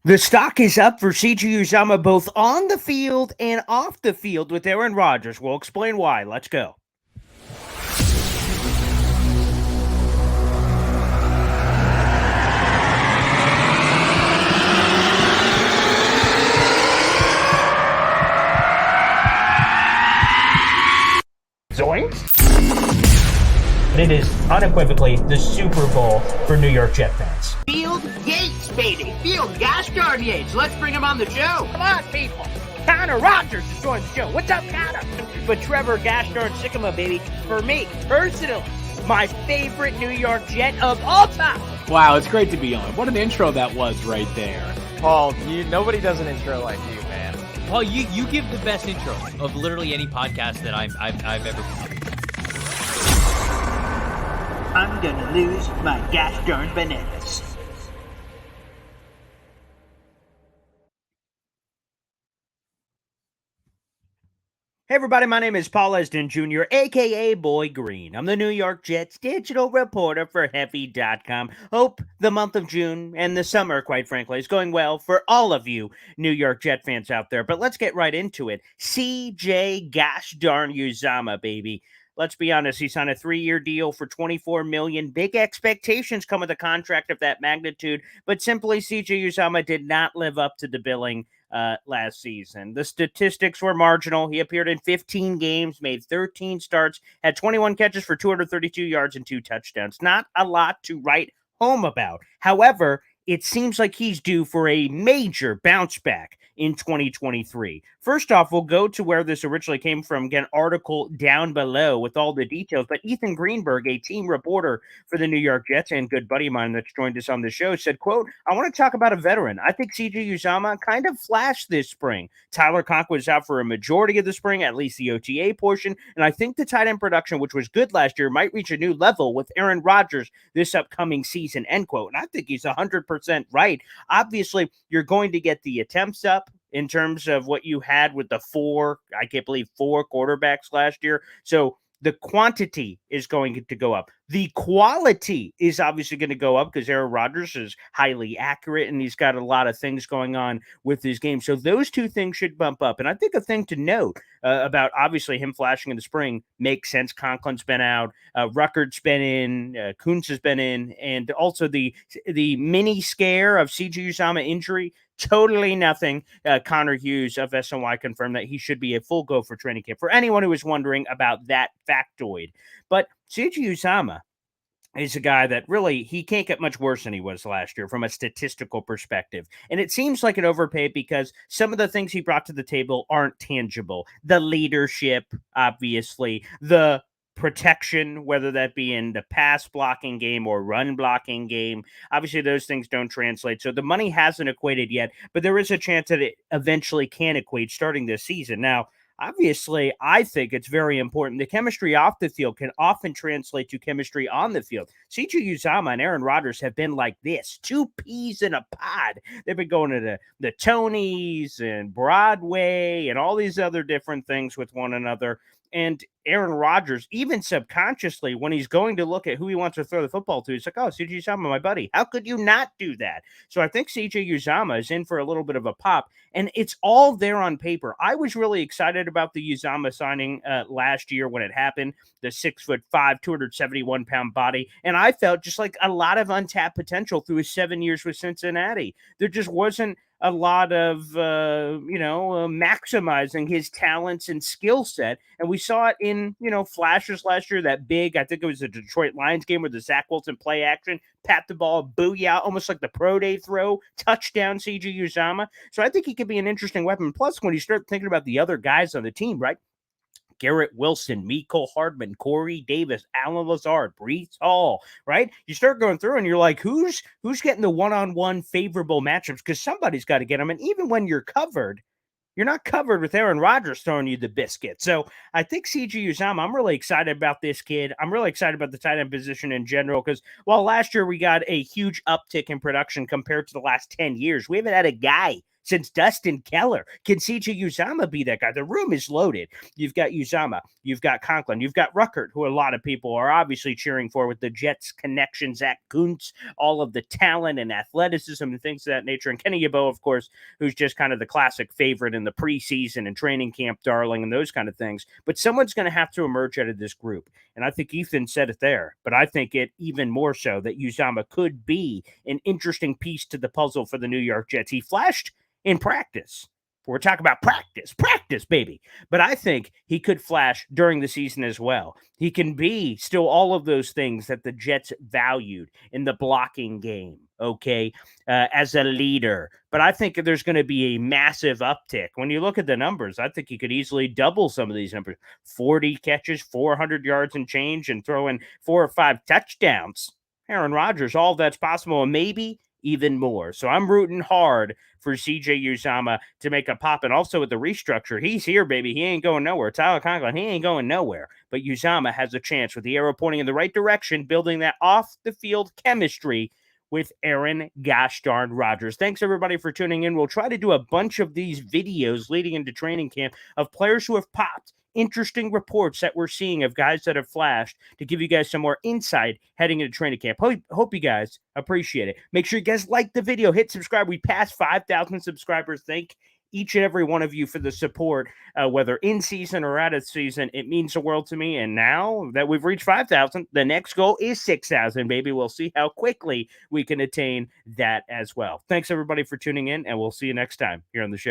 The stock is up for CJ Uzomah both on the field and off the field with Aaron Rodgers. We'll explain why. Let's go. Zoinks! It is unequivocally the Super Bowl for New York Jet fans. Field Yates, baby. Field Gosh darn Yates. Let's bring him on the show. Come on, people. Connor Rogers is joining the show. What's up, Connor? But Trevor Gosh darn Sycamore, baby, for me, personally, my favorite New York Jet of all time. Wow, it's great to be on. What an intro that was right there. Paul, nobody does an intro like you, man. Paul, you give the best intro of literally any podcast that I've ever been. I'm gonna lose my gosh darn bananas. Hey everybody, my name is Paul Esden Jr., aka Boy Green. I'm the New York Jets digital reporter for Heavy.com. Hope the month of June and the summer, quite frankly, is going well for all of you New York Jet fans out there. But let's get right into it. CJ gosh darn Uzomah, baby. Let's be honest, he signed a 3-year deal for $24 million. Big expectations come with a contract of that magnitude, but simply CJ Uzomah did not live up to the billing last season. The statistics were marginal. He appeared in 15 games, made 13 starts, had 21 catches for 232 yards and 2 touchdowns. Not a lot to write home about. However, it seems like he's due for a major bounce back in 2023. First off, we'll go to where this originally came from. Get an article down below with all the details. But Ethan Greenberg, a team reporter for the New York Jets and good buddy of mine that's joined us on the show, said, quote, I want to talk about a veteran. I think CJ Uzomah kind of flashed this spring. Tyler Conklin was out for a majority of the spring, at least the OTA portion. And I think the tight end production, which was good last year, might reach a new level with Aaron Rodgers this upcoming season, end quote. And I think he's 100% right. Obviously, you're going to get the attempts up in terms of what you had with the four quarterbacks last year. So the quantity is going to go up. The quality is obviously going to go up because Aaron Rodgers is highly accurate and he's got a lot of things going on with his game. So those two things should bump up. And I think a thing to note about obviously him flashing in the spring makes sense. Conklin's been out, Ruckert's been in, Kuntz has been in, and also the mini scare of CJ Uzomah injury. Totally nothing. Connor Hughes of SNY confirmed that he should be a full go for training camp for anyone who was wondering about that factoid. But CJ Uzomah is a guy that really, he can't get much worse than he was last year from a statistical perspective. And it seems like an overpay because some of the things he brought to the table aren't tangible. The leadership, obviously, the protection, whether that be in the pass blocking game or run blocking game. Obviously, those things don't translate. So the money hasn't equated yet, but there is a chance that it eventually can equate starting this season. Now, obviously, I think it's very important. The chemistry off the field can often translate to chemistry on the field. CJ Uzomah and Aaron Rodgers have been like this, two peas in a pod. They've been going to the Tonys and Broadway and all these other different things with one another. And Aaron Rodgers, even subconsciously, when he's going to look at who he wants to throw the football to, he's like, oh, CJ Uzomah, my buddy. How could you not do that? So I think CJ Uzomah is in for a little bit of a pop, and it's all there on paper. I was really excited about the Uzomah signing last year when it happened, the 6'5", 271-pound body, and I felt just like a lot of untapped potential through his 7 years with Cincinnati. There just wasn't a lot of, maximizing his talents and skill set. And we saw it in, flashes last year, that big, I think it was the Detroit Lions game where the Zach Wilson play action, pat the ball, booyah, almost like the pro day throw, touchdown CJ Uzomah. So I think he could be an interesting weapon. Plus, when you start thinking about the other guys on the team, right? Garrett Wilson, Mecole Hardman, Corey Davis, Alan Lazard, Breece Hall, right? You start going through and you're like, who's getting the one-on-one favorable matchups? Because somebody's got to get them. And even when you're covered, you're not covered with Aaron Rodgers throwing you the biscuit. So I think CJ Uzomah, I'm really excited about this kid. I'm really excited about the tight end position in general because while last year we got a huge uptick in production compared to the last 10 years, we haven't had a guy since Dustin Keller. Can CJ Uzomah be that guy? The room is loaded. You've got Uzomah, you've got Conklin, you've got Ruckert, who a lot of people are obviously cheering for with the Jets connection, Zach Kuntz, all of the talent and athleticism and things of that nature. And Kenny Yeboah, of course, who's just kind of the classic favorite in the preseason and training camp darling and those kind of things. But someone's going to have to emerge out of this group. And I think Ethan said it there, but I think it even more so that Uzomah could be an interesting piece to the puzzle for the New York Jets. He flashed in practice. We're talking about practice, baby. But I think he could flash during the season as well. He can be still all of those things that the Jets valued in the blocking game, okay, as a leader. But I think there's going to be a massive uptick. When you look at the numbers, I think he could easily double some of these numbers. 40 catches, 400 yards and change, and throw in 4 or 5 touchdowns. Aaron Rodgers, all that's possible, and maybe even more. So I'm rooting hard for CJ Uzomah to make a pop. And also with the restructure, he's here, baby. He ain't going nowhere. Tyler Conklin, he ain't going nowhere. But Uzomah has a chance with the arrow pointing in the right direction, building that off-the-field chemistry with Aaron gosh darn Rodgers. Thanks, everybody, for tuning in. We'll try to do a bunch of these videos leading into training camp of players who have popped, interesting reports that we're seeing of guys that have flashed to give you guys some more insight heading into training camp. Hope you guys appreciate it. Make sure you guys like the video, hit subscribe. We passed 5,000 subscribers. Thank each and every one of you for the support, whether in season or out of season. It means the world to me. And now that we've reached 5,000, the next goal is 6,000, baby. We'll see how quickly we can attain that as well. Thanks, everybody, for tuning in, and we'll see you next time here on the show.